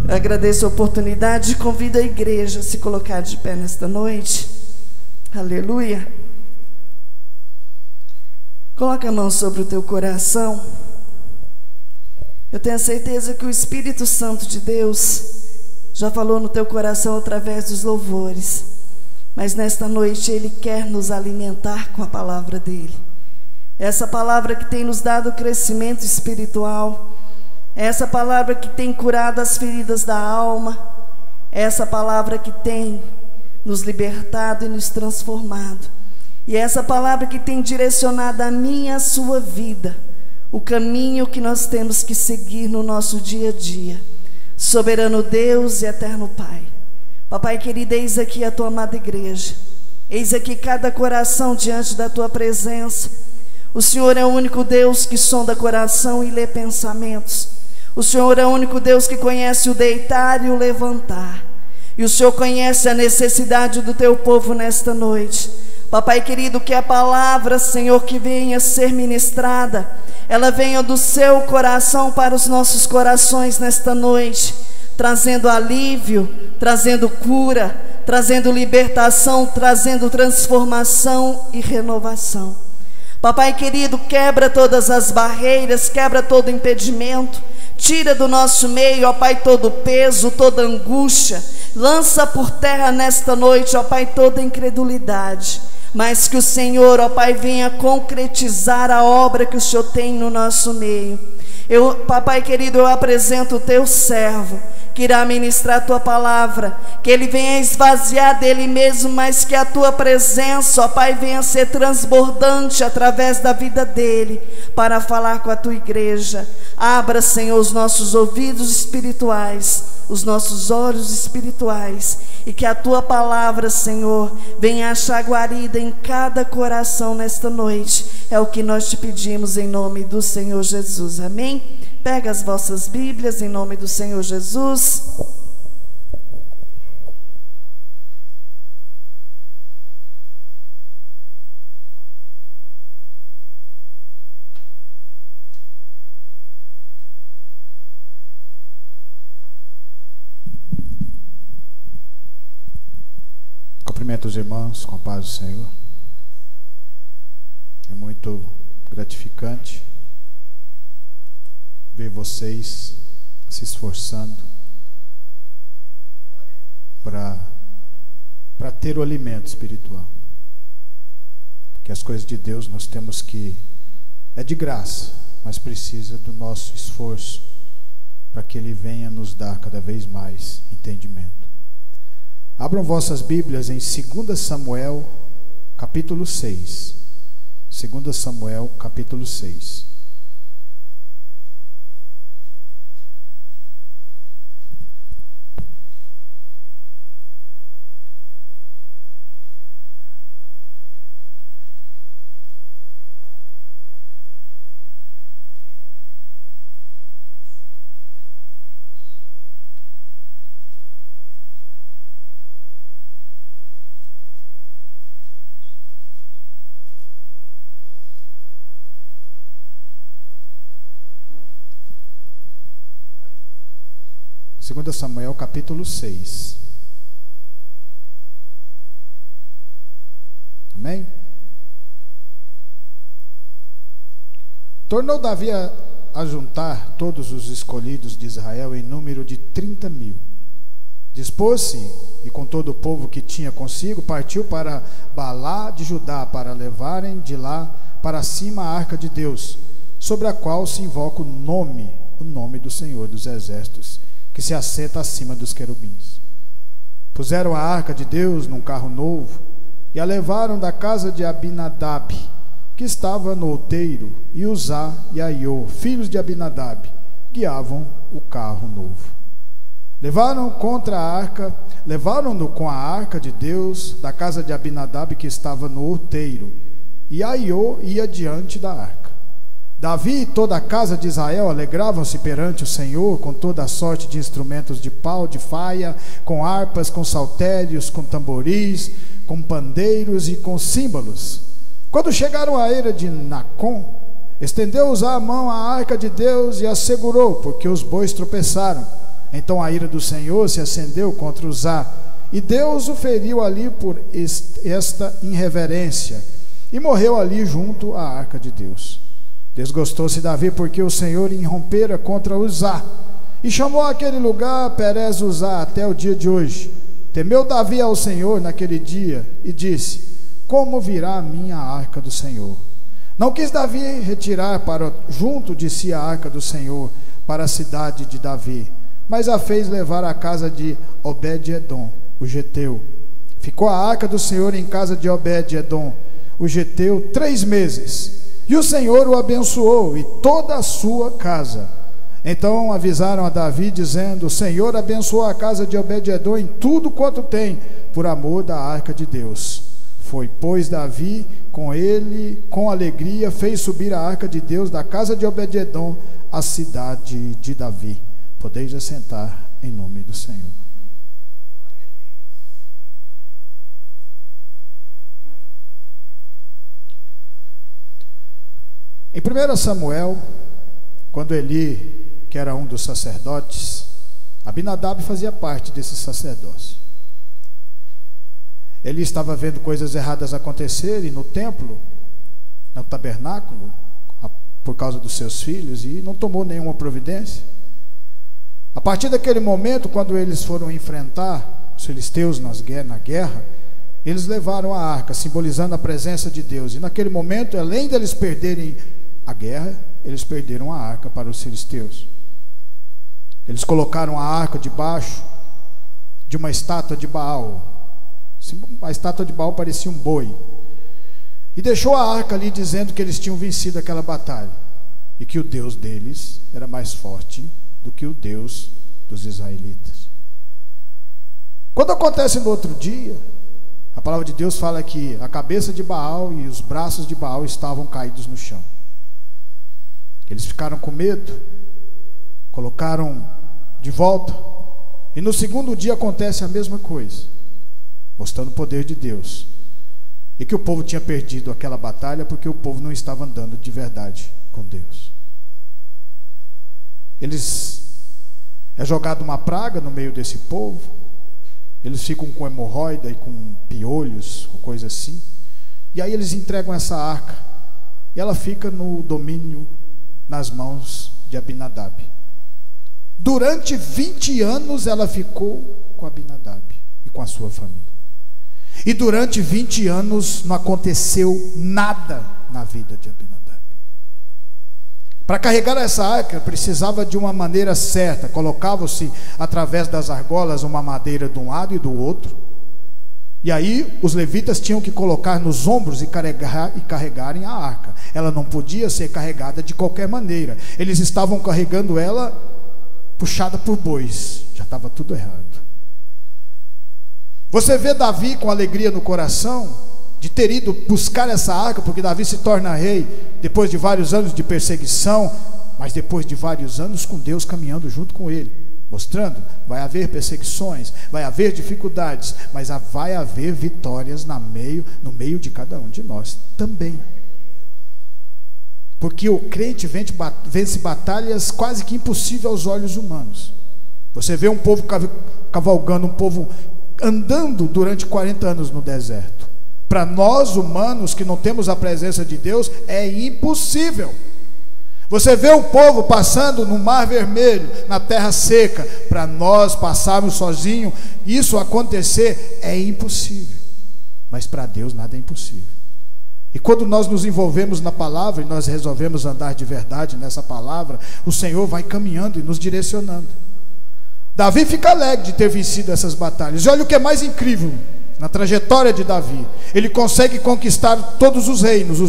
Eu agradeço a oportunidade e convido a igreja a se colocar de pé nesta noite. Aleluia. Coloca a mão sobre o teu coração. Eu tenho a certeza que o Espírito Santo de Deus já falou no teu coração através dos louvores, mas nesta noite Ele quer nos alimentar com a palavra dEle. Essa palavra que tem nos dado crescimento espiritual, essa palavra que tem curado as feridas da alma, essa palavra que tem nos libertado e nos transformado, e essa palavra que tem direcionado a minha e a sua vida, o caminho que nós temos que seguir no nosso dia a dia. Soberano Deus e eterno Pai, Papai querido, eis aqui a tua amada igreja, eis aqui cada coração diante da tua presença. O Senhor é o único Deus que sonda coração e lê pensamentos. O Senhor é o único Deus que conhece o deitar e o levantar. E o Senhor conhece a necessidade do teu povo nesta noite. Papai querido, que a palavra, Senhor, que venha ser ministrada, ela venha do seu coração para os nossos corações nesta noite, trazendo alívio, trazendo cura, trazendo libertação, trazendo transformação e renovação. Papai querido, quebra todas as barreiras, quebra todo impedimento, tira do nosso meio, ó Pai, todo peso, toda angústia, lança por terra nesta noite, ó Pai, toda incredulidade, mas que o Senhor, ó Pai, venha concretizar a obra que o Senhor tem no nosso meio. Papai querido, eu apresento o teu servo, que irá ministrar a tua palavra, que ele venha esvaziar dele mesmo, mas que a tua presença, ó Pai, venha ser transbordante através da vida dele, para falar com a tua igreja. Abra, Senhor, os nossos ouvidos espirituais, os nossos olhos espirituais, e que a tua palavra, Senhor, venha achar guarida em cada coração nesta noite. É o que nós te pedimos em nome do Senhor Jesus, amém? Pega as vossas Bíblias em nome do Senhor Jesus. Cumprimento os irmãos com a paz do Senhor. É muito gratificante ver vocês se esforçando para ter o alimento espiritual. Porque as coisas de Deus nós temos que... é de graça, mas precisa do nosso esforço para que Ele venha nos dar cada vez mais entendimento. Abram vossas Bíblias em 2 Samuel, capítulo 6. 2 Samuel, capítulo 6. Segundo Samuel, capítulo 6. Amém? Tornou Davi a juntar todos os escolhidos de Israel em número de 30.000. Dispôs-se, e com todo o povo que tinha consigo, partiu para Baalá de Judá, para levarem de lá para cima a arca de Deus, sobre a qual se invoca o nome do Senhor dos Exércitos, que se assenta acima dos querubins. Puseram a arca de Deus num carro novo e a levaram da casa de Abinadab, que estava no outeiro, e Uzá e Aiô, filhos de Abinadab, guiavam o carro novo. Levaram-no com a arca de Deus da casa de Abinadab, que estava no outeiro, e Aiô ia diante da arca. Davi e toda a casa de Israel alegravam-se perante o Senhor com toda a sorte de instrumentos de pau, de faia, com harpas, com saltérios, com tamboris, com pandeiros e com símbolos. Quando chegaram à eira de Nacon, estendeu Uzá a mão à arca de Deus e a segurou, porque os bois tropeçaram. Então a ira do Senhor se acendeu contra Uzá, e Deus o feriu ali por esta irreverência, e morreu ali junto à arca de Deus. Desgostou-se Davi porque o Senhor irrompera contra Uzá, e chamou aquele lugar Perez Uzá até o dia de hoje. Temeu Davi ao Senhor naquele dia e disse: como virá a minha arca do Senhor? Não quis Davi retirar para junto de si a arca do Senhor para a cidade de Davi, mas a fez levar à casa de Obed-edom, o geteu. Ficou a arca do Senhor em casa de Obed-edom, o geteu, 3 meses. E o Senhor o abençoou e toda a sua casa. Então avisaram a Davi, dizendo: o Senhor abençoou a casa de Obed-edom em tudo quanto tem, por amor da arca de Deus. Foi, pois, Davi com ele, com alegria, fez subir a arca de Deus da casa de Obed-edom à cidade de Davi. Podeis assentar em nome do Senhor. Em 1 Samuel, quando Eli, que era um dos sacerdotes, Abinadab fazia parte desse sacerdócio. Ele estava vendo coisas erradas acontecerem no templo, no tabernáculo, por causa dos seus filhos, e não tomou nenhuma providência. A partir daquele momento, quando eles foram enfrentar os filisteus na guerra, eles levaram a arca, simbolizando a presença de Deus. E naquele momento, além deles perderem a guerra, eles perderam a arca para os filisteus. Eles colocaram a arca debaixo de uma estátua de Baal. A estátua de Baal parecia um boi. E deixou a arca ali, dizendo que eles tinham vencido aquela batalha e que o Deus deles era mais forte do que o Deus dos israelitas. Quando acontece no outro dia, a palavra de Deus fala que a cabeça de Baal e os braços de Baal estavam caídos no chão. Eles ficaram com medo, colocaram de volta, e no segundo dia acontece a mesma coisa, mostrando o poder de Deus, e que o povo tinha perdido aquela batalha porque o povo não estava andando de verdade com Deus. É jogado uma praga no meio desse povo, eles ficam com hemorroida e com piolhos, ou coisa assim, e aí eles entregam essa arca, e ela fica no domínio, nas mãos de Abinadab. Durante 20 anos ela ficou com Abinadab e com a sua família. E durante 20 anos não aconteceu nada na vida de Abinadab. Para carregar essa arca precisava de uma maneira certa. Colocava-se através das argolas uma madeira de um lado e do outro. E aí os levitas tinham que colocar nos ombros e carregarem a arca. Ela não podia ser carregada de qualquer maneira. Eles estavam carregando ela puxada por bois. Já estava tudo errado. Você vê Davi com alegria no coração de ter ido buscar essa arca, porque Davi se torna rei depois de vários anos de perseguição, mas depois de vários anos com Deus caminhando junto com ele, mostrando: vai haver perseguições, vai haver dificuldades, mas vai haver vitórias no meio de cada um de nós também. Porque o crente vence batalhas quase que impossíveis aos olhos humanos. Você vê um povo cavalgando, um povo andando durante 40 anos no deserto. Para nós humanos que não temos a presença de Deus, é impossível. Você vê um povo passando no Mar Vermelho, na terra seca. Para nós passarmos sozinhos, isso acontecer é impossível. Mas para Deus nada é impossível. E quando nós nos envolvemos na palavra e nós resolvemos andar de verdade nessa palavra, o Senhor vai caminhando e nos direcionando. Davi fica alegre de ter vencido essas batalhas. E olha o que é mais incrível na trajetória de Davi: ele consegue conquistar todos os reinos,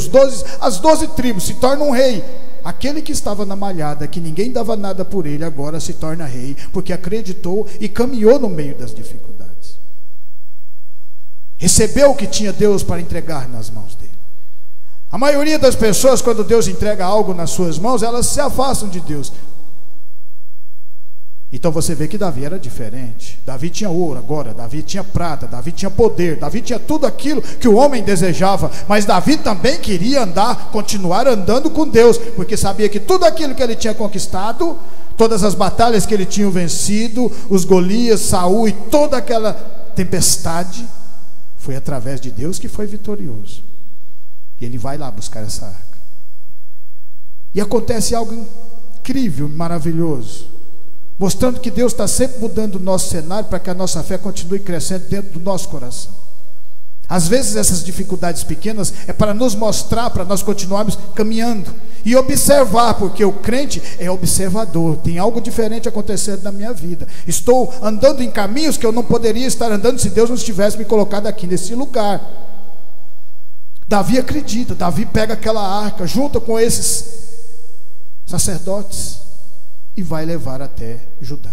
as 12 tribos, se torna um rei. Aquele que estava na malhada, que ninguém dava nada por ele, agora se torna rei, porque acreditou e caminhou no meio das dificuldades. Recebeu o que tinha Deus para entregar nas mãos dele. A maioria das pessoas, quando Deus entrega algo nas suas mãos, elas se afastam de Deus. Então você vê que Davi era diferente. Davi tinha ouro agora, Davi tinha prata, Davi tinha poder, Davi tinha tudo aquilo que o homem desejava. Mas Davi também queria continuar andando com Deus, porque sabia que tudo aquilo que ele tinha conquistado, Todas as batalhas que ele tinha vencido, os Golias, Saul e toda aquela tempestade, foi através de Deus que foi vitorioso. E ele vai lá buscar essa arca. E acontece algo incrível, maravilhoso, mostrando que Deus está sempre mudando o nosso cenário para que a nossa fé continue crescendo dentro do nosso coração. Às vezes essas dificuldades pequenas é para nos mostrar, para nós continuarmos caminhando e observar, porque o crente é observador. Tem algo diferente acontecendo na minha vida. Estou andando em caminhos que eu não poderia estar andando se Deus não tivesse me colocado aqui nesse lugar. Davi acredita, Davi pega aquela arca, junta com esses sacerdotes e vai levar até Judá.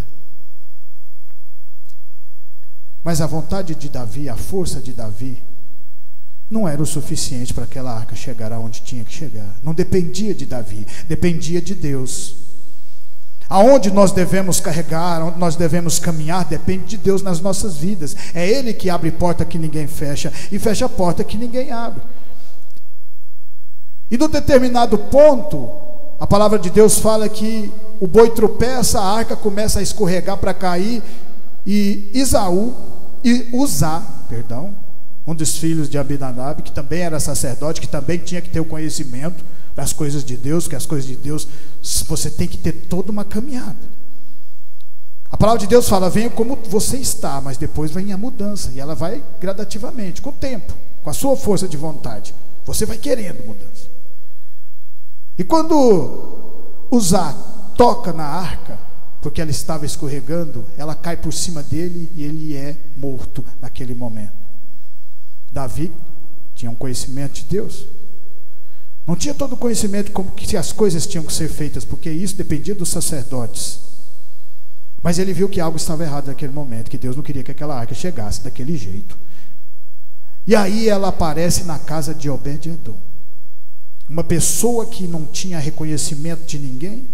Mas a vontade de Davi, a força de Davi, não era o suficiente para aquela arca chegar aonde tinha que chegar. Não dependia de Davi, dependia de Deus. Aonde nós devemos carregar, onde nós devemos caminhar, depende de Deus nas nossas vidas. É Ele que abre porta que ninguém fecha e fecha a porta que ninguém abre. E num determinado ponto, a palavra de Deus fala que o boi tropeça, a arca começa a escorregar para cair, e Uzá, um dos filhos de Abinadab, que também era sacerdote, que também tinha que ter o conhecimento das coisas de Deus, que as coisas de Deus, você tem que ter toda uma caminhada. A palavra de Deus fala, venha como você está, mas depois vem a mudança, e ela vai gradativamente, com o tempo, com a sua força de vontade, você vai querendo mudança. E quando Uzá toca na arca, porque ela estava escorregando, ela cai por cima dele e ele é morto naquele momento. Davi tinha um conhecimento de Deus, não tinha todo o conhecimento como que as coisas tinham que ser feitas, porque isso dependia dos sacerdotes, mas ele viu que algo estava errado naquele momento, que Deus não queria que aquela arca chegasse daquele jeito. E aí ela aparece na casa de Obed-edom, uma pessoa que não tinha reconhecimento de ninguém.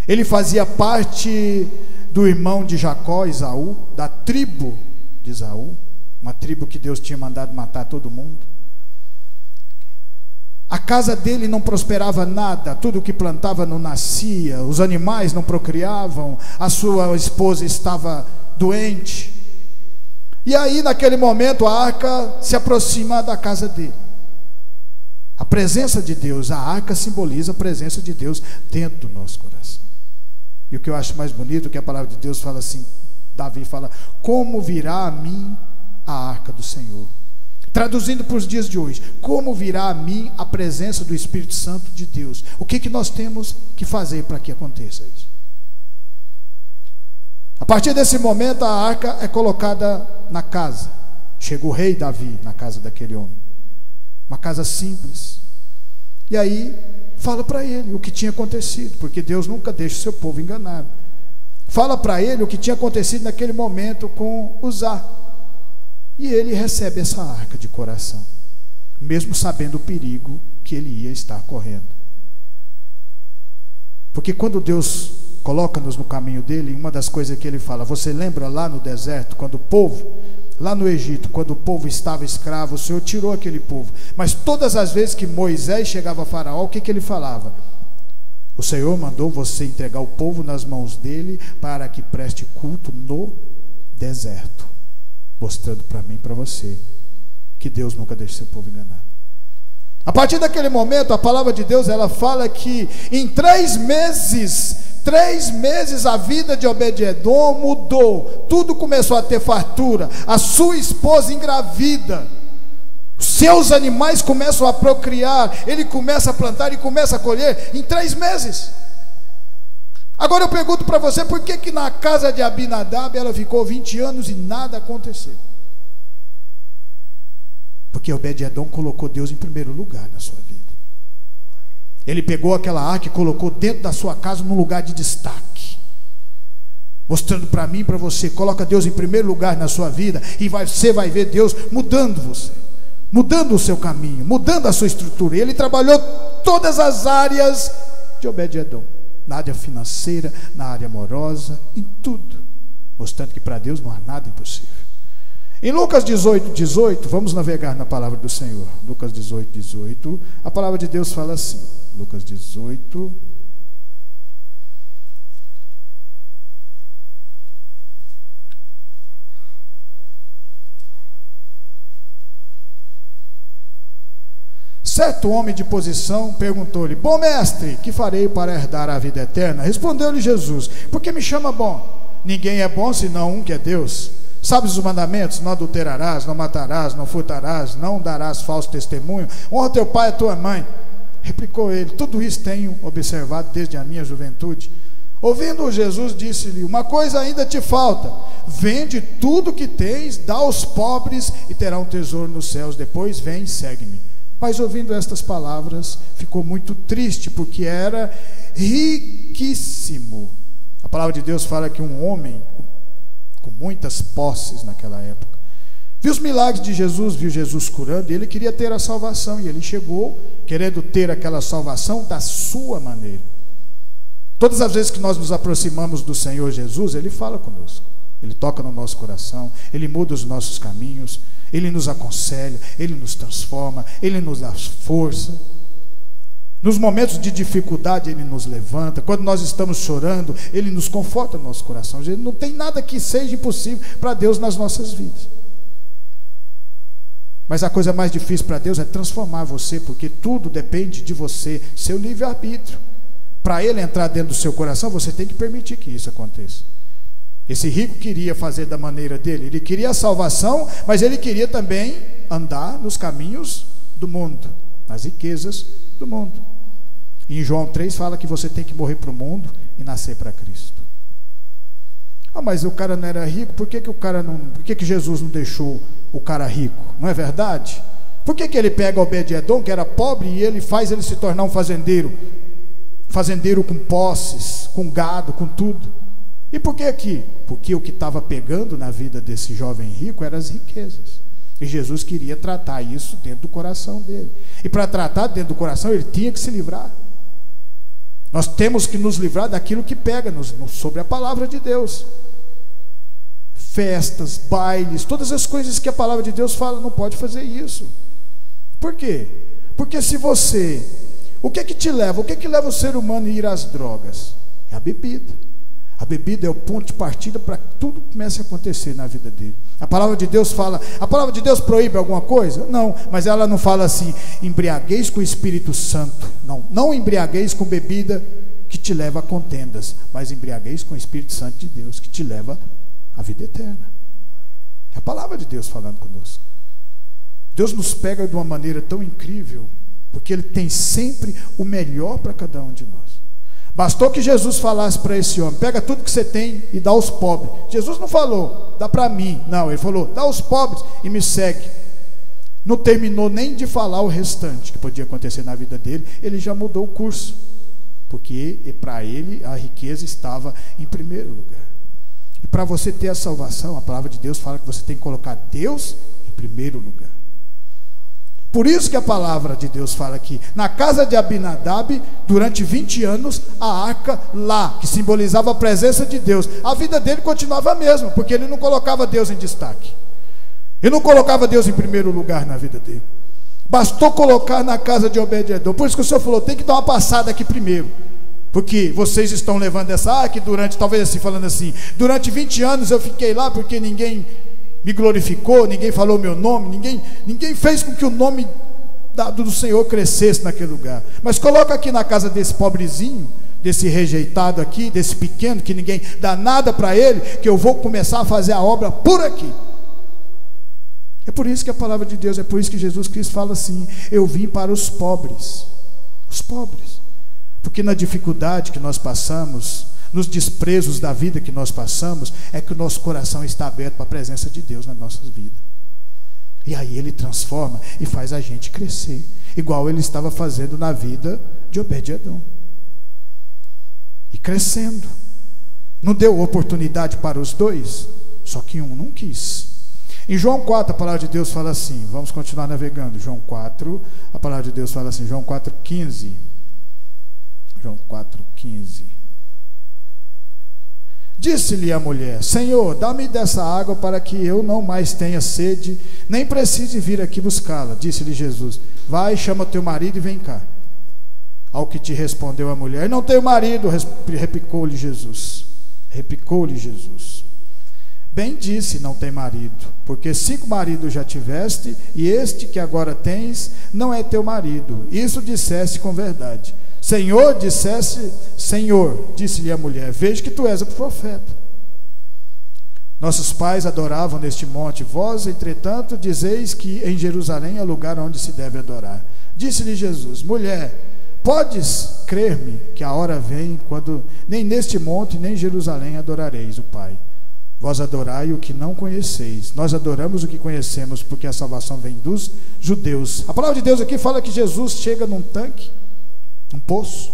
Ele fazia parte do irmão de Jacó, Esaú, da tribo de Esaú, uma tribo que Deus tinha mandado matar todo mundo. A casa dele não prosperava nada, tudo o que plantava não nascia, os animais não procriavam, a sua esposa estava doente. E aí naquele momento a arca se aproxima da casa dele. A presença de Deus, a arca simboliza a presença de Deus dentro do nosso coração. E o que eu acho mais bonito é que a palavra de Deus fala assim, Davi fala, como virá a mim a arca do Senhor? Traduzindo para os dias de hoje, como virá a mim a presença do Espírito Santo de Deus? O que nós temos que fazer para que aconteça isso? A partir desse momento a arca é colocada na casa. Chega o rei Davi na casa daquele homem, uma casa simples, e aí fala para ele o que tinha acontecido, porque Deus nunca deixa o seu povo enganado. Fala para ele o que tinha acontecido naquele momento com Uzá, e ele recebe essa arca de coração, mesmo sabendo o perigo que ele ia estar correndo. Porque quando Deus coloca-nos no caminho dele, uma das coisas que ele fala, você lembra lá no deserto, quando o povo, lá no Egito, quando o povo estava escravo, o Senhor tirou aquele povo, mas todas as vezes que Moisés chegava a Faraó, o que ele falava? O Senhor mandou você entregar o povo nas mãos dele, para que preste culto no deserto, mostrando para mim e para você, que Deus nunca deixa seu povo enganado. A partir daquele momento, a palavra de Deus, ela fala que em 3 meses a vida de Obed-edom mudou, tudo começou a ter fartura, a sua esposa engravida, seus animais começam a procriar, ele começa a plantar e começa a colher em 3 meses. Agora eu pergunto para você, por que na casa de Abinadab ela ficou 20 anos e nada aconteceu? Porque Obed-edom colocou Deus em primeiro lugar na sua vida. Ele pegou aquela arca e colocou dentro da sua casa num lugar de destaque, mostrando para mim e para você, coloca Deus em primeiro lugar na sua vida, e você vai ver Deus mudando você, mudando o seu caminho, mudando a sua estrutura. E ele trabalhou todas as áreas de Obed-edom, na área financeira, na área amorosa, em tudo, mostrando que para Deus não há nada impossível. Em Lucas 18, vamos navegar na palavra do Senhor. Lucas 18, a palavra de Deus fala assim, Lucas 18, Certo homem de posição perguntou-lhe: bom mestre, que farei para herdar a vida eterna? Respondeu-lhe Jesus: por que me chama bom? Ninguém é bom senão um, que é Deus. Sabes os mandamentos? Não adulterarás, não matarás, não furtarás, não darás falso testemunho, honra teu pai e tua mãe. Replicou ele: tudo isso tenho observado desde a minha juventude. Ouvindo Jesus, disse-lhe: uma coisa ainda te falta, vende tudo que tens, dá aos pobres e terá um tesouro nos céus, depois vem e segue-me. Mas ouvindo estas palavras, ficou muito triste, porque era riquíssimo. A palavra de Deus fala que um homem com muitas posses naquela época viu os milagres de Jesus, viu Jesus curando, e ele queria ter a salvação, e ele chegou querendo ter aquela salvação da sua maneira. Todas as vezes que nós nos aproximamos do Senhor Jesus, Ele fala conosco, Ele toca no nosso coração, Ele muda os nossos caminhos, Ele nos aconselha, Ele nos transforma, Ele nos dá força. Nos momentos de dificuldade Ele nos levanta, quando nós estamos chorando, Ele nos conforta no nosso coração. Não tem nada que seja impossível para Deus nas nossas vidas. Mas a coisa mais difícil para Deus é transformar você, porque tudo depende de você, seu livre-arbítrio. Para Ele entrar dentro do seu coração, você tem que permitir que isso aconteça. Esse rico queria fazer da maneira dele, ele queria a salvação, mas ele queria também andar nos caminhos do mundo, nas riquezas do mundo. E em João 3 fala que você tem que morrer para o mundo e nascer para Cristo. Ah, mas o cara não era rico, por que que Jesus não deixou o cara rico? Não é verdade? Por que ele pega Obed-Edom, que era pobre, e ele faz ele se tornar um fazendeiro? Fazendeiro com posses, com gado, com tudo. E por que aqui? Porque o que estava pegando na vida desse jovem rico eram as riquezas. E Jesus queria tratar isso dentro do coração dele. E para tratar dentro do coração, ele tinha que se livrar. Nós temos que nos livrar daquilo que pega sobre a palavra de Deus. Festas, bailes, todas as coisas que a palavra de Deus fala, não pode fazer isso. Por quê? Porque se você... O que que leva o ser humano a ir às drogas? É a bebida. A bebida é o ponto de partida para que tudo comece a acontecer na vida dele. A palavra de Deus fala, a palavra de Deus proíbe alguma coisa? Não, mas ela não fala assim, embriagueis com o Espírito Santo. Não embriagueis com bebida que te leva a contendas, mas embriagueis com o Espírito Santo de Deus, que te leva à vida eterna. É a palavra de Deus falando conosco. Deus nos pega de uma maneira tão incrível, porque Ele tem sempre o melhor para cada um de nós. Bastou que Jesus falasse para esse homem: pega tudo que você tem e dá aos pobres. Jesus não falou, dá para mim. Não, Ele falou, dá aos pobres e me segue. Não terminou nem de falar o restante que podia acontecer na vida dele. Ele já mudou o curso, porque para ele a riqueza estava em primeiro lugar. E para você ter a salvação, a palavra de Deus fala que você tem que colocar Deus em primeiro lugar. Por isso que a palavra de Deus fala aqui, na casa de Abinadab, durante 20 anos, a arca lá, que simbolizava a presença de Deus, a vida dele continuava a mesma, porque ele não colocava Deus em destaque. Ele não colocava Deus em primeiro lugar na vida dele. Bastou colocar na casa de Obed-Edom. Por isso que o Senhor falou, tem que dar uma passada aqui primeiro, porque vocês estão levando essa arca, durante, talvez assim, falando assim, durante 20 anos eu fiquei lá porque ninguém me glorificou, ninguém falou meu nome, ninguém fez com que o nome do Senhor crescesse naquele lugar. Mas coloca aqui na casa desse pobrezinho, desse rejeitado aqui, desse pequeno, que ninguém dá nada para ele, que eu vou começar a fazer a obra por aqui. É por isso que a palavra de Deus, é por isso que Jesus Cristo fala assim, eu vim para os pobres, porque na dificuldade que nós passamos, nos desprezos da vida que nós passamos, é que o nosso coração está aberto para a presença de Deus nas nossas vidas. E aí Ele transforma e faz a gente crescer, igual Ele estava fazendo na vida de Obed-Edom. E crescendo. Não deu oportunidade para os dois, só que um não quis. Em João 4, a palavra de Deus fala assim, vamos continuar navegando. João 4, a palavra de Deus fala assim, João 4,15. João 4,15. Disse-lhe a mulher: Senhor, dá-me dessa água para que eu não mais tenha sede, nem precise vir aqui buscá-la. Disse-lhe Jesus: vai, chama teu marido e vem cá. Ao que te respondeu a mulher: não tenho marido. Replicou-lhe Jesus. Bem disse, não tem marido, porque 5 maridos já tiveste, e este que agora tens não é teu marido. Isso disseste com verdade. Senhor, disse-lhe a mulher, vejo que tu és o profeta. Nossos pais adoravam neste monte, vós, entretanto, dizeis que em Jerusalém é lugar onde se deve adorar. Disse-lhe Jesus, mulher, podes crer-me que a hora vem quando nem neste monte nem em Jerusalém adorareis o Pai. Vós adorai o que não conheceis, nós adoramos o que conhecemos, porque a salvação vem dos judeus. A palavra de Deus aqui fala que Jesus chega num tanque, num poço,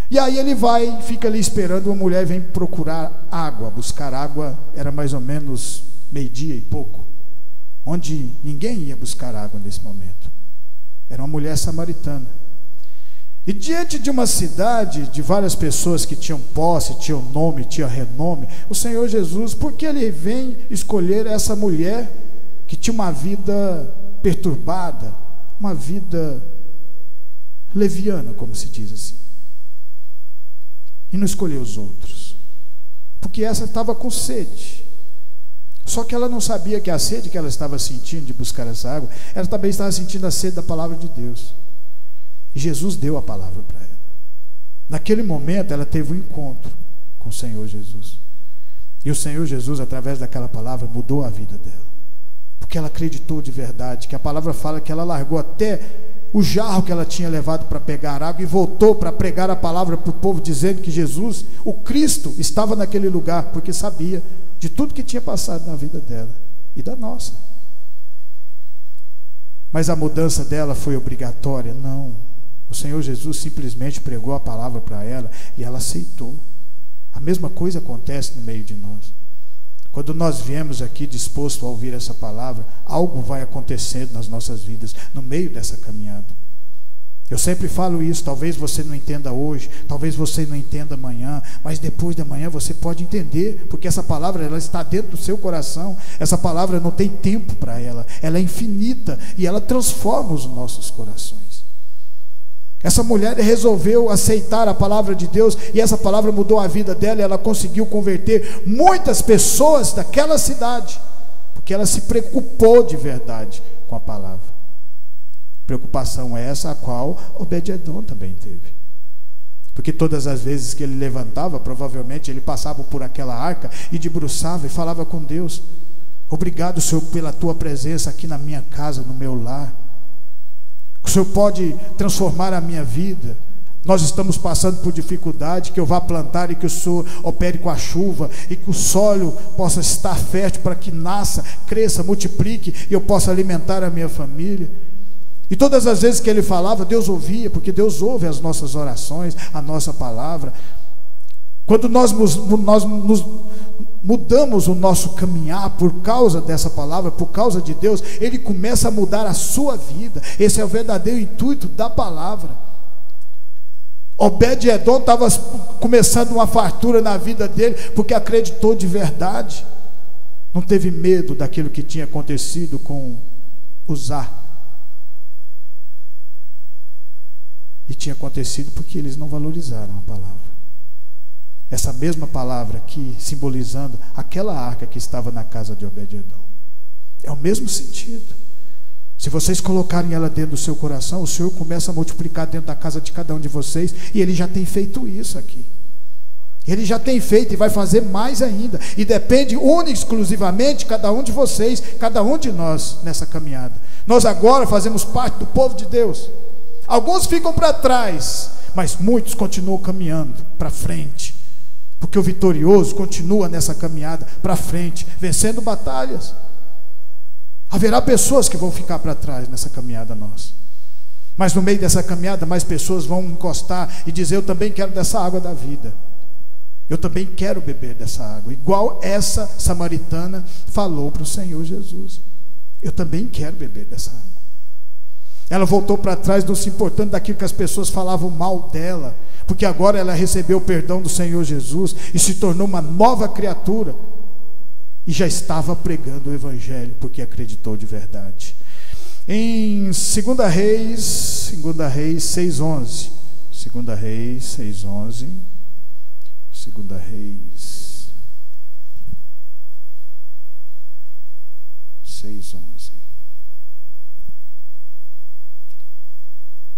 e aí ele vai, fica ali esperando, uma mulher vem procurar água, buscar água. Era mais ou menos meio-dia e pouco, onde ninguém ia buscar água nesse momento. Era uma mulher samaritana. E diante de uma cidade, de várias pessoas que tinham posse, tinham nome, tinham renome, o Senhor Jesus, por que ele vem escolher essa mulher que tinha uma vida perturbada, uma vida leviana, como se diz assim, e não escolheu os outros? Porque essa estava com sede. Só que ela não sabia que a sede que ela estava sentindo de buscar essa água, ela também estava sentindo a sede da palavra de Deus. E Jesus deu a palavra para ela. Naquele momento ela teve um encontro com o Senhor Jesus. E o Senhor Jesus, através daquela palavra, mudou a vida dela. Porque ela acreditou de verdade, que a palavra fala que ela largou até o jarro que ela tinha levado para pegar água e voltou para pregar a palavra para o povo, dizendo que Jesus, o Cristo, estava naquele lugar, porque sabia de tudo que tinha passado na vida dela e da nossa. Mas a mudança dela foi obrigatória? Não. O Senhor Jesus simplesmente pregou a palavra para ela e ela aceitou. A mesma coisa acontece no meio de nós. Quando nós viemos aqui disposto a ouvir essa palavra, algo vai acontecendo nas nossas vidas, no meio dessa caminhada. Eu sempre falo isso, talvez você não entenda hoje, talvez você não entenda amanhã, mas depois de amanhã você pode entender, porque essa palavra ela está dentro do seu coração. Essa palavra não tem tempo para ela, ela é infinita e ela transforma os nossos corações. Essa mulher resolveu aceitar a palavra de Deus, e essa palavra mudou a vida dela, e ela conseguiu converter muitas pessoas daquela cidade, porque ela se preocupou de verdade com a palavra. Preocupação essa a qual Obed-Edom também teve, porque todas as vezes que ele levantava, provavelmente ele passava por aquela arca e debruçava e falava com Deus: obrigado, Senhor, pela tua presença aqui na minha casa, no meu lar. O Senhor pode transformar a minha vida. Nós estamos passando por dificuldade, que eu vá plantar e que o Senhor opere com a chuva, e que o solo possa estar fértil para que nasça, cresça, multiplique, e eu possa alimentar a minha família. E todas as vezes que ele falava, Deus ouvia, porque Deus ouve as nossas orações, a nossa palavra. Quando nós mudamos o nosso caminhar por causa dessa palavra, por causa de Deus, Ele começa a mudar a sua vida. Esse é o verdadeiro intuito da palavra. Obed-Edom estava começando uma fartura na vida dele, porque acreditou de verdade. Não teve medo daquilo que tinha acontecido com Uzá. E tinha acontecido porque eles não valorizaram a palavra. Essa mesma palavra aqui, simbolizando aquela arca que estava na casa de Obed-Edom. É o mesmo sentido. Se vocês colocarem ela dentro do seu coração, o Senhor começa a multiplicar dentro da casa de cada um de vocês. E Ele já tem feito isso aqui. Ele já tem feito e vai fazer mais ainda. E depende única e exclusivamente de cada um de vocês, cada um de nós nessa caminhada. Nós agora fazemos parte do povo de Deus. Alguns ficam para trás, mas muitos continuam caminhando para frente. Porque o vitorioso continua nessa caminhada para frente, vencendo batalhas. Haverá pessoas que vão ficar para trás nessa caminhada nossa. Mas no meio dessa caminhada, mais pessoas vão encostar e dizer: eu também quero dessa água da vida. Eu também quero beber dessa água. Igual essa samaritana falou para o Senhor Jesus: eu também quero beber dessa água. Ela voltou para trás, não se importando daquilo que as pessoas falavam mal dela, porque agora ela recebeu o perdão do Senhor Jesus e se tornou uma nova criatura, e já estava pregando o Evangelho, porque acreditou de verdade. Em 2 Reis 6:11, 2 Reis 6:11, 2 Reis 6, 11.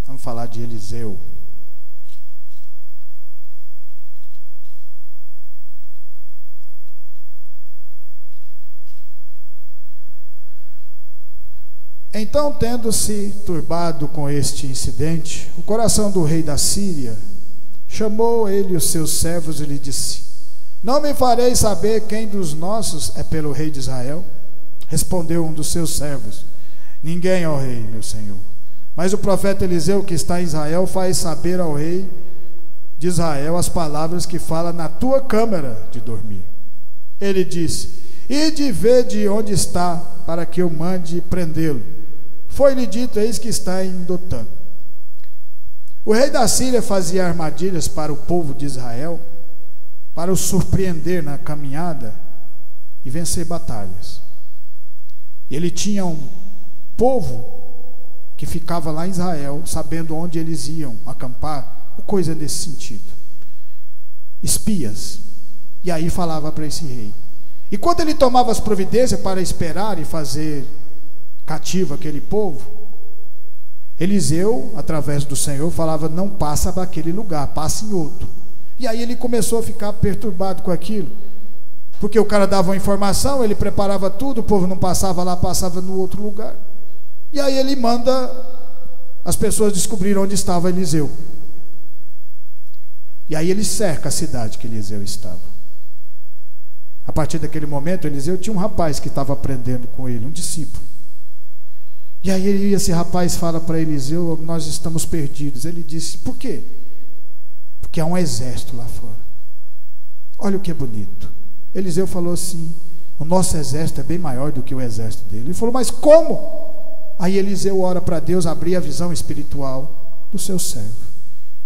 Vamos falar de Eliseu. Então, tendo-se turbado com este incidente, o coração do rei da Síria, chamou ele os seus servos e lhe disse: não me fareis saber quem dos nossos é pelo rei de Israel? Respondeu um dos seus servos: ninguém, ó rei, meu senhor. Mas o profeta Eliseu, que está em Israel, faz saber ao rei de Israel as palavras que fala na tua câmara de dormir. Ele disse: ide e vede onde está, para que eu mande prendê-lo. Foi-lhe dito: eis que está em Dotã. O rei da Síria fazia armadilhas para o povo de Israel, para o surpreender na caminhada e vencer batalhas. Ele tinha um povo que ficava lá em Israel, sabendo onde eles iam acampar, ou coisa nesse sentido. Espias. E aí falava para esse rei. E quando ele tomava as providências para esperar e fazer cativo aquele povo, Eliseu, através do Senhor, falava: não passa daquele lugar, passa em outro. E aí ele começou a ficar perturbado com aquilo, porque o cara dava uma informação, ele preparava tudo, o povo não passava lá, passava no outro lugar. E aí ele manda as pessoas descobrir onde estava Eliseu. E aí ele cerca a cidade que Eliseu estava. A partir daquele momento, Eliseu tinha um rapaz que estava aprendendo com ele, um discípulo. E aí esse rapaz fala para Eliseu: nós estamos perdidos. Ele disse: por quê? Porque há um exército lá fora. Olha o que é bonito. Eliseu falou assim: o nosso exército é bem maior do que o exército dele. Ele falou: mas como? Aí Eliseu ora para Deus abrir a visão espiritual do seu servo.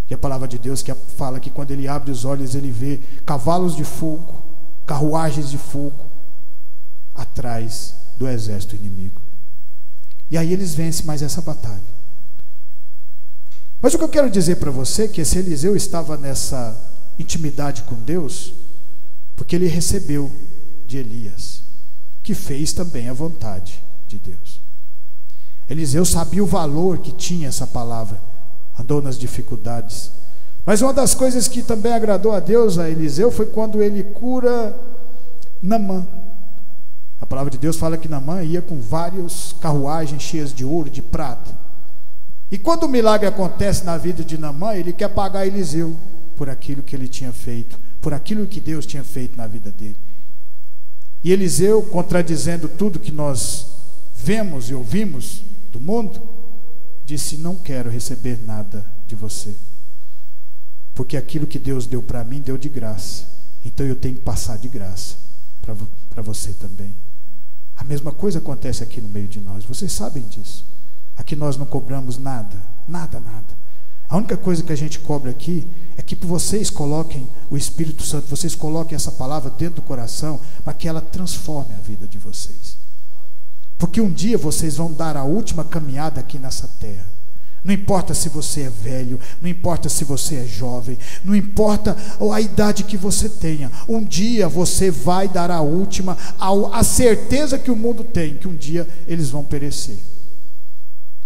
E a palavra de Deus que fala que quando ele abre os olhos, ele vê cavalos de fogo, carruagens de fogo atrás do exército inimigo. E aí eles vencem mais essa batalha. Mas o que eu quero dizer para você é que esse Eliseu estava nessa intimidade com Deus porque ele recebeu de Elias, que fez também a vontade de Deus. Eliseu sabia o valor que tinha essa palavra, andou nas dificuldades. Mas uma das coisas que também agradou a Deus a Eliseu foi quando ele cura Naamã. A palavra de Deus fala que Naamã ia com várias carruagens cheias de ouro, de prata. E quando o milagre acontece na vida de Naamã, ele quer pagar Eliseu por aquilo que ele tinha feito, por aquilo que Deus tinha feito na vida dele. E Eliseu, contradizendo tudo que nós vemos e ouvimos do mundo, disse: não quero receber nada de você, porque aquilo que Deus deu para mim, deu de graça, então eu tenho que passar de graça para você também. A mesma coisa acontece aqui no meio de nós, vocês sabem disso. Aqui nós não cobramos nada, nada, nada. A única coisa que a gente cobra aqui é que vocês coloquem o Espírito Santo, vocês coloquem essa palavra dentro do coração, para que ela transforme a vida de vocês. Porque um dia vocês vão dar a última caminhada aqui nessa terra. Não importa se você é velho, não importa se você é jovem, não importa a idade que você tenha. Um dia você vai dar a última, a certeza que o mundo tem, que um dia eles vão perecer.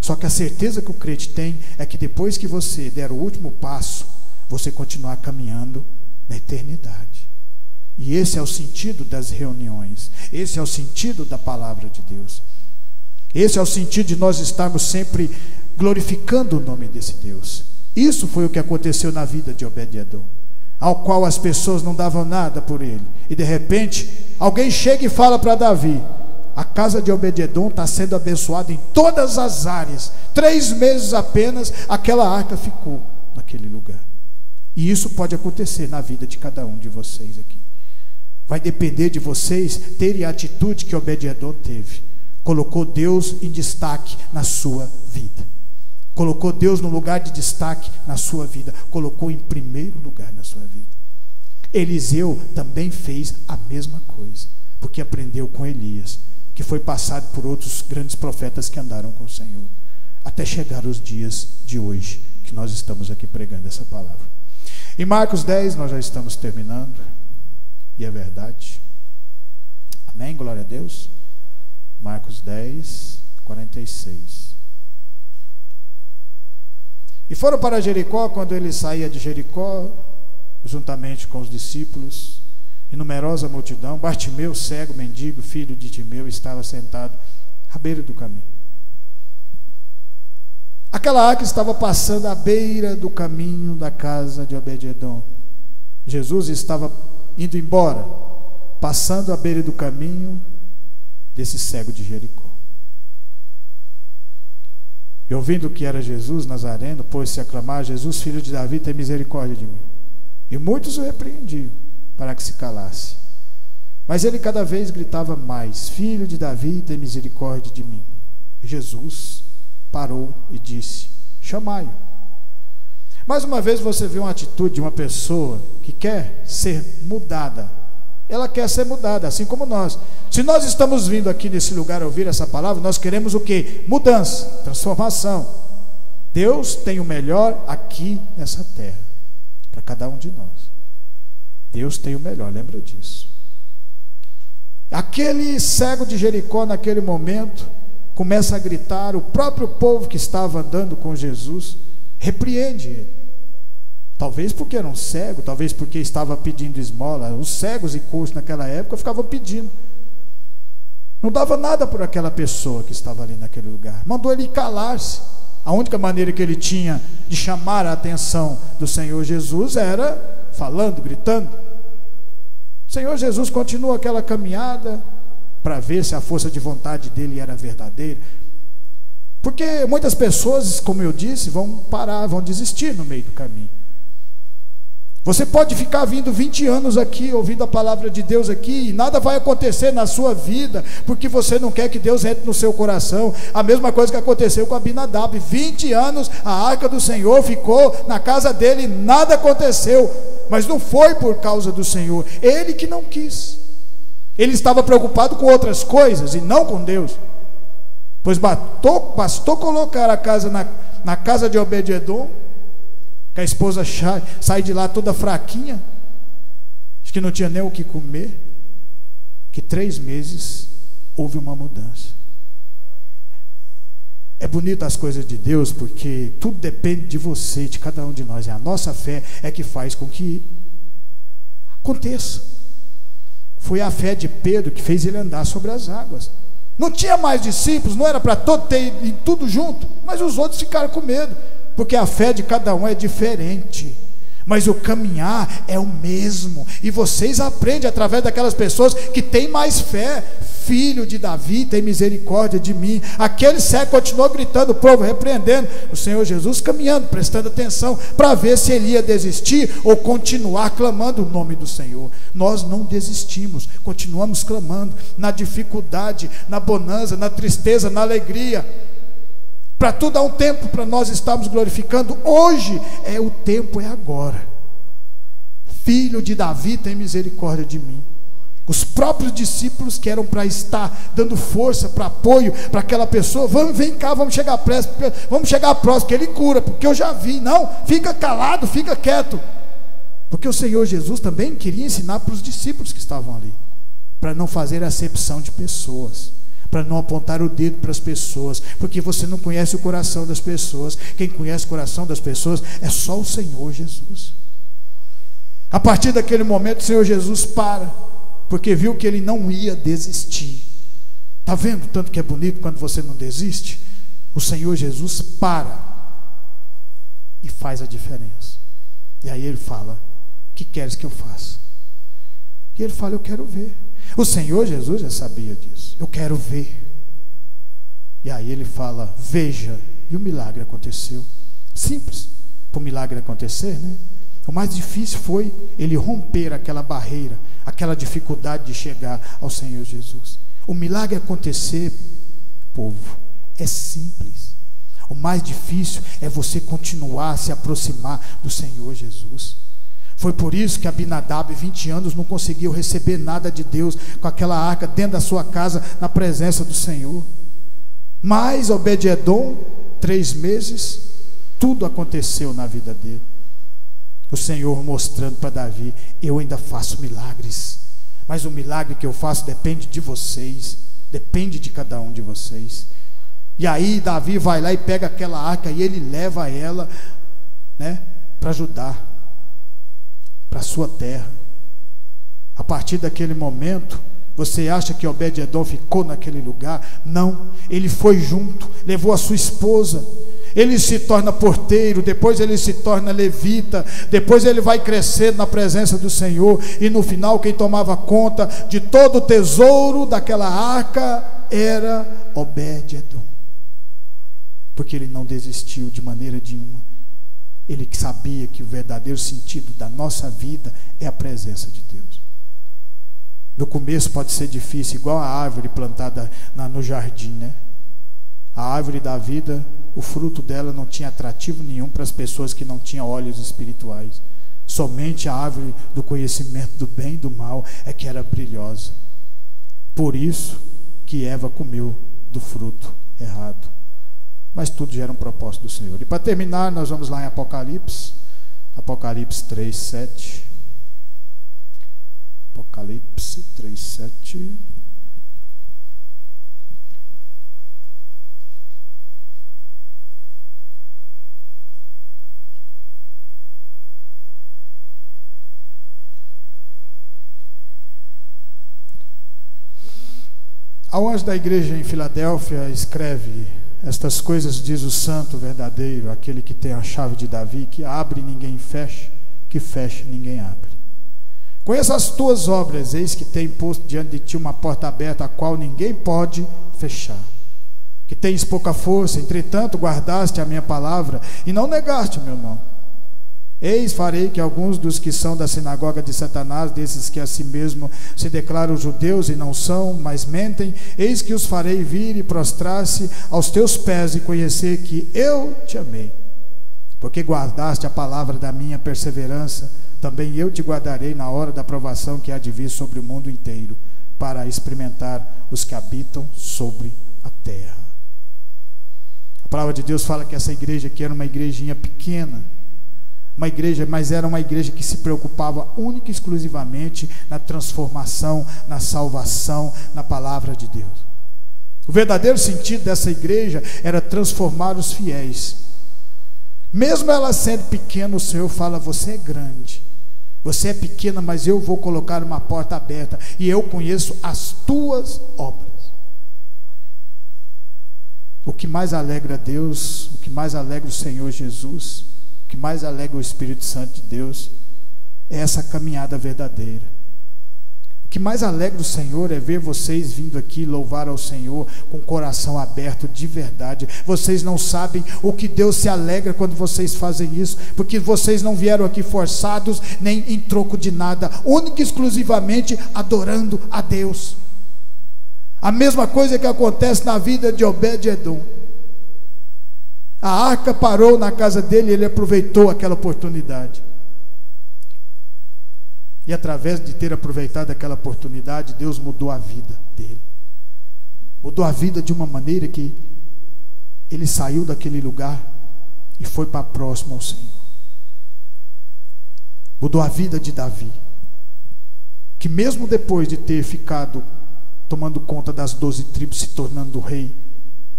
Só que a certeza que o crente tem é que depois que você der o último passo, você continuar caminhando na eternidade. E esse é o sentido das reuniões, esse é o sentido da palavra de Deus, esse é o sentido de nós estarmos sempre glorificando o nome desse Deus. Isso foi o que aconteceu na vida de Obed-edom, ao qual as pessoas não davam nada por ele, e de repente alguém chega e fala para Davi: a casa de Obed-edom está sendo abençoada em todas as áreas. 3 meses apenas aquela arca ficou naquele lugar. E isso pode acontecer na vida de cada um de vocês aqui. Vai depender de vocês terem a atitude que Obed-edom teve. Colocou Deus em destaque na sua vida. Colocou Deus no lugar de destaque na sua vida. Colocou em primeiro lugar na sua vida. Eliseu também fez a mesma coisa, porque aprendeu com Elias, que foi passado por outros grandes profetas que andaram com o Senhor, até chegar os dias de hoje, que nós estamos aqui pregando essa palavra. Em Marcos 10, nós já estamos terminando, e é verdade. Amém? Glória a Deus. Marcos 10, 46. E foram para Jericó. Quando ele saía de Jericó, juntamente com os discípulos e numerosa multidão, Bartimeu, cego, mendigo, filho de Timeu, estava sentado à beira do caminho. Aquela arca estava passando à beira do caminho da casa de Obed-edom. Jesus estava indo embora, passando à beira do caminho desse cego de Jericó. E ouvindo que era Jesus Nazareno, pôs-se a clamar: Jesus, filho de Davi, tem misericórdia de mim. E muitos o repreendiam para que se calasse. Mas ele cada vez gritava mais: Filho de Davi, tem misericórdia de mim. E Jesus parou e disse: chamai-o. Mais uma vez você vê uma atitude de uma pessoa que quer ser mudada. Ela quer ser mudada, assim como nós. Se nós estamos vindo aqui nesse lugar a ouvir essa palavra, nós queremos o quê? Mudança, transformação. Deus tem o melhor aqui nessa terra, para cada um de nós. Deus tem o melhor, lembra disso. Aquele cego de Jericó, naquele momento, começa a gritar. O próprio povo que estava andando com Jesus repreende ele. Talvez porque era um cego, talvez porque estava pedindo esmola. Os cegos e coxos naquela época ficavam pedindo. Não dava nada por aquela pessoa que estava ali naquele lugar. Mandou ele calar-se. A única maneira que ele tinha de chamar a atenção do Senhor Jesus era falando, gritando. O Senhor Jesus continua aquela caminhada para ver se a força de vontade dele era verdadeira. Porque muitas pessoas, como eu disse, vão parar, vão desistir no meio do caminho. Você pode ficar vindo 20 anos aqui, ouvindo a palavra de Deus aqui, e nada vai acontecer na sua vida, porque você não quer que Deus entre no seu coração. A mesma coisa que aconteceu com Abinadab. 20 anos a arca do Senhor ficou na casa dele, nada aconteceu. Mas não foi por causa do Senhor, ele que não quis. Ele estava preocupado com outras coisas e não com Deus. Pois bastou colocar a casa na casa de Obed-edom, que a esposa sai de lá toda fraquinha, acho que não tinha nem o que comer, que 3 meses houve uma mudança. É bonito as coisas de Deus, porque tudo depende de você, de cada um de nós. E a nossa fé é que faz com que aconteça. Foi a fé de Pedro que fez ele andar sobre as águas. Não tinha mais discípulos, não era para todos ter tudo junto, mas os outros ficaram com medo, porque a fé de cada um é diferente, mas o caminhar é o mesmo. E vocês aprendem através daquelas pessoas que têm mais fé. Filho de Davi, tem misericórdia de mim. Aquele cego continuou gritando, o povo repreendendo, o Senhor Jesus caminhando, prestando atenção, para ver se ele ia desistir ou continuar clamando o nome do Senhor. Nós não desistimos, continuamos clamando, na dificuldade, na bonança, na tristeza, na alegria. Para tudo há um tempo para nós estarmos glorificando. Hoje é o tempo, é agora. Filho de Davi, tem misericórdia de mim. Os próprios discípulos que eram para estar dando força, para apoio para aquela pessoa, vem cá, vamos chegar próximo, que ele cura, porque eu já vi. Não, fica calado, fica quieto. Porque o Senhor Jesus também queria ensinar para os discípulos que estavam ali, para não fazer acepção de pessoas, para não apontar o dedo para as pessoas, porque você não conhece o coração das pessoas. Quem conhece o coração das pessoas é só o Senhor Jesus. A partir daquele momento o Senhor Jesus para, porque viu que ele não ia desistir. Está vendo tanto que é bonito quando você não desiste? O Senhor Jesus para e faz a diferença. E aí ele fala: o que queres que eu faça? E ele fala: eu quero ver. O Senhor Jesus já sabia disso. Eu quero ver. E aí ele fala: veja. E o milagre aconteceu. Simples para o milagre acontecer, né? O mais difícil foi ele romper aquela barreira, aquela dificuldade de chegar ao Senhor Jesus. O milagre acontecer, povo, é simples. O mais difícil é você continuar a se aproximar do Senhor Jesus. Foi por isso que Abinadab, 20 anos, não conseguiu receber nada de Deus com aquela arca dentro da sua casa, na presença do Senhor. Mas Obed-edom, 3 meses, tudo aconteceu na vida dele. O Senhor mostrando para Davi: eu ainda faço milagres, mas o milagre que eu faço depende de vocês. Depende de cada um de vocês. E aí Davi vai lá e pega aquela arca e ele leva ela, né, para Judá, para a sua terra. A partir daquele momento, você acha que Obed-edom ficou naquele lugar? Não, ele foi junto, levou a sua esposa. Ele se torna porteiro, depois ele se torna levita, depois ele vai crescendo na presença do Senhor, e no final quem tomava conta de todo o tesouro daquela arca era Obed-edom, porque ele não desistiu de maneira nenhuma. Ele sabia que o verdadeiro sentido da nossa vida é a presença de Deus. No começo pode ser difícil, igual a árvore plantada no jardim, né? A árvore da vida, o fruto dela não tinha atrativo nenhum para as pessoas que não tinham olhos espirituais. Somente a árvore do conhecimento do bem e do mal é que era brilhosa. Por isso que Eva comeu do fruto errado. Mas tudo já era um propósito do Senhor. E para terminar, nós vamos lá em Apocalipse 3:7. Apocalipse 3:7. Ao anjo da igreja em Filadélfia escreve: estas coisas diz o santo verdadeiro, aquele que tem a chave de Davi, que abre e ninguém fecha, que fecha e ninguém abre. Conheço as tuas obras, eis que tenho posto diante de ti uma porta aberta, a qual ninguém pode fechar. Que tens pouca força, entretanto guardaste a minha palavra e não negaste o meu nome. Eis, farei que alguns dos que são da sinagoga de Satanás, desses que a si mesmo se declaram judeus e não são, mas mentem, eis que os farei vir e prostrar-se aos teus pés e conhecer que eu te amei. Porque guardaste a palavra da minha perseverança, também eu te guardarei na hora da provação que há de vir sobre o mundo inteiro, para experimentar os que habitam sobre a terra. A palavra de Deus fala que essa igreja aqui era uma igrejinha pequena, uma igreja, mas era uma igreja que se preocupava única e exclusivamente na transformação, na salvação, na palavra de Deus. O verdadeiro sentido dessa igreja era transformar os fiéis. Mesmo ela sendo pequena, o Senhor fala: você é grande, você é pequena, mas eu vou colocar uma porta aberta, e eu conheço as tuas obras. O que mais alegra a Deus, o que mais alegra o Senhor Jesus, o que mais alegra o Espírito Santo de Deus é essa caminhada verdadeira. O que mais alegra o Senhor é ver vocês vindo aqui louvar ao Senhor com o coração aberto de verdade. Vocês não sabem o que Deus se alegra quando vocês fazem isso, porque vocês não vieram aqui forçados, nem em troco de nada, única e exclusivamente adorando a Deus. A mesma coisa que acontece na vida de Obed-edom. A arca parou na casa dele e ele aproveitou aquela oportunidade. E através de ter aproveitado aquela oportunidade, Deus mudou a vida dele. Mudou a vida de uma maneira que ele saiu daquele lugar e foi para próximo ao Senhor. Mudou a vida de Davi, que mesmo depois de ter ficado tomando conta das 12 tribos, se tornando rei,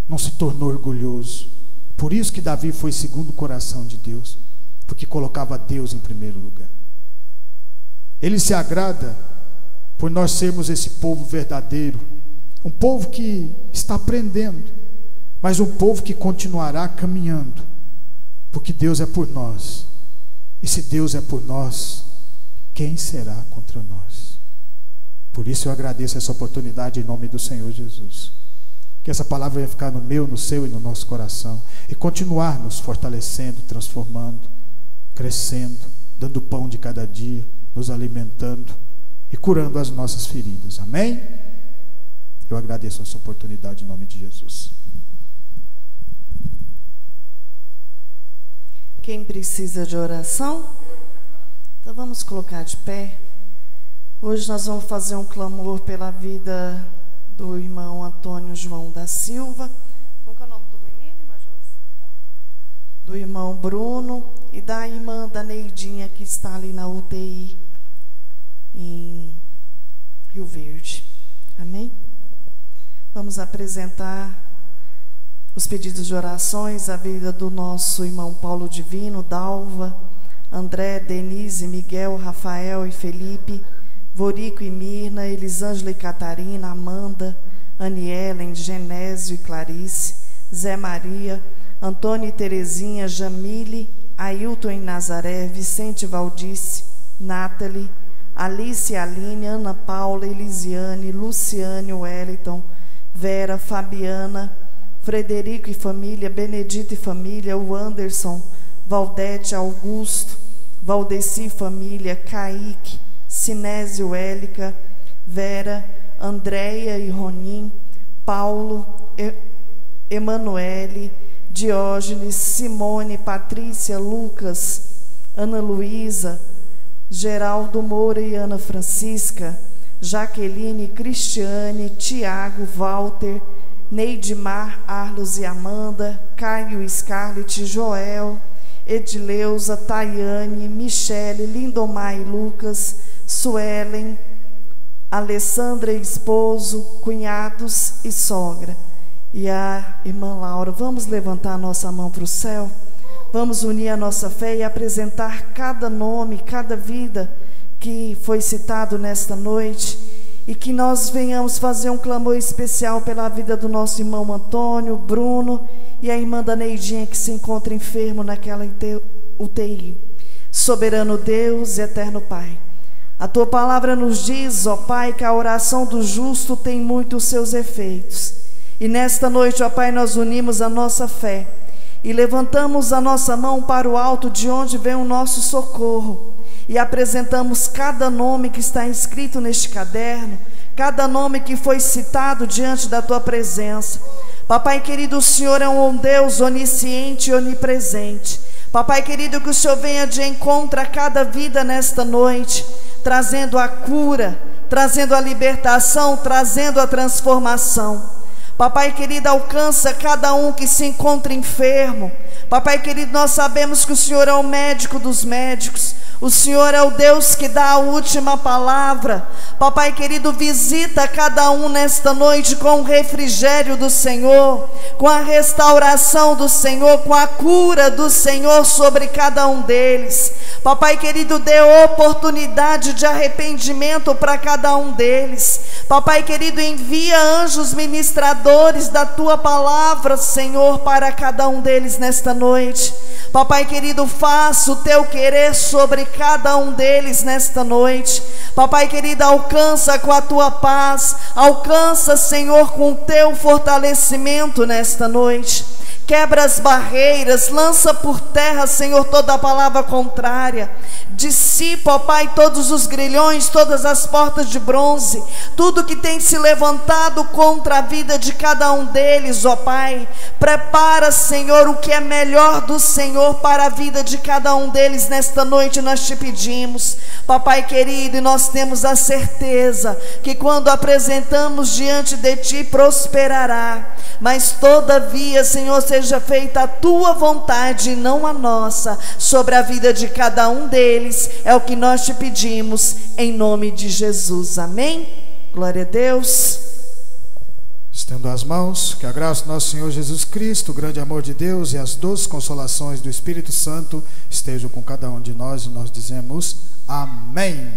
não se tornou orgulhoso. Por isso que Davi foi segundo o coração de Deus, porque colocava Deus em primeiro lugar. Ele se agrada por nós sermos esse povo verdadeiro, um povo que está aprendendo, mas um povo que continuará caminhando, porque Deus é por nós. E se Deus é por nós, quem será contra nós? Por isso eu agradeço essa oportunidade em nome do Senhor Jesus. Que essa palavra venha ficar no meu, no seu e no nosso coração, e continuar nos fortalecendo, transformando, crescendo, dando pão de cada dia, nos alimentando e curando as nossas feridas. Amém? Eu agradeço essa oportunidade em nome de Jesus. Quem precisa de oração? Então vamos colocar de pé. Hoje nós vamos fazer um clamor pela vida do irmão Antônio João da Silva. Qual que é o nome do menino, irmã Josi? Do irmão Bruno e da irmã da Neidinha, que está ali na UTI em Rio Verde. Amém? Vamos apresentar os pedidos de orações à vida do nosso irmão Paulo Divino, Dalva, André, Denise, Miguel, Rafael e Felipe, Vorico e Mirna, Elisângela e Catarina, Amanda, Anielen, Genésio e Clarice, Zé Maria, Antônio e Terezinha, Jamile, Ailton e Nazaré, Vicente e Valdice, Nathalie, Alice e Aline, Ana Paula, Elisiane, Luciane, Wellington, Vera, Fabiana, Frederico e família, Benedito e família, o Anderson, Valdete, Augusto, Valdeci e família, Kaique, Sinésio, Élica, Vera, Andréia e Ronim, Paulo, Emanuele, Diógenes, Simone, Patrícia, Lucas, Ana Luísa, Geraldo Moura e Ana Francisca, Jaqueline, Cristiane, Tiago, Walter, Neidmar, Arlos e Amanda, Caio, Scarlett, Joel, Edileuza, Tayane, Michele, Lindomar e Lucas, Suelen, Alessandra e esposo, cunhados e sogra. E a irmã Laura. Vamos levantar a nossa mão para o céu, vamos unir a nossa fé e apresentar cada nome, cada vida que foi citado nesta noite, e que nós venhamos fazer um clamor especial pela vida do nosso irmão Antônio, Bruno e a irmã da Neidinha, que se encontra enfermo naquela UTI. Soberano Deus e eterno Pai, a Tua palavra nos diz, ó Pai, que a oração do justo tem muitos seus efeitos. E nesta noite, ó Pai, nós unimos a nossa fé e levantamos a nossa mão para o alto, de onde vem o nosso socorro, e apresentamos cada nome que está inscrito neste caderno, cada nome que foi citado diante da Tua presença. Papai querido, o Senhor é um Deus onisciente e onipresente. Papai querido, que o Senhor venha de encontro a cada vida nesta noite, trazendo a cura, trazendo a libertação, trazendo a transformação. Papai querido, alcança cada um que se encontra enfermo. Papai querido, nós sabemos que o Senhor é o médico dos médicos. O Senhor é o Deus que dá a última palavra. Papai querido, visita cada um nesta noite com o refrigério do Senhor, com a restauração do Senhor, com a cura do Senhor sobre cada um deles. Papai querido, dê oportunidade de arrependimento para cada um deles. Papai querido, envia anjos ministradores da Tua palavra, Senhor, para cada um deles nesta noite. Papai querido, faça o Teu querer sobre cada um deles nesta noite. Papai querido, alcança com a Tua paz, alcança, Senhor, com o Teu fortalecimento nesta noite. Quebra as barreiras, lança por terra, Senhor, toda a palavra contrária. Dissipa, ó Pai, todos os grilhões, todas as portas de bronze, tudo que tem se levantado contra a vida de cada um deles, ó Pai. Prepara, Senhor, o que é melhor do Senhor para a vida de cada um deles nesta noite, nós te pedimos. Papai querido, e nós temos a certeza que quando apresentamos diante de Ti, prosperará. Mas todavia, Senhor, seja feita a Tua vontade e não a nossa, sobre a vida de cada um deles. É o que nós te pedimos, em nome de Jesus. Amém? Glória a Deus. Estendo as mãos, que a graça do nosso Senhor Jesus Cristo, o grande amor de Deus e as doces consolações do Espírito Santo estejam com cada um de nós, e nós dizemos amém.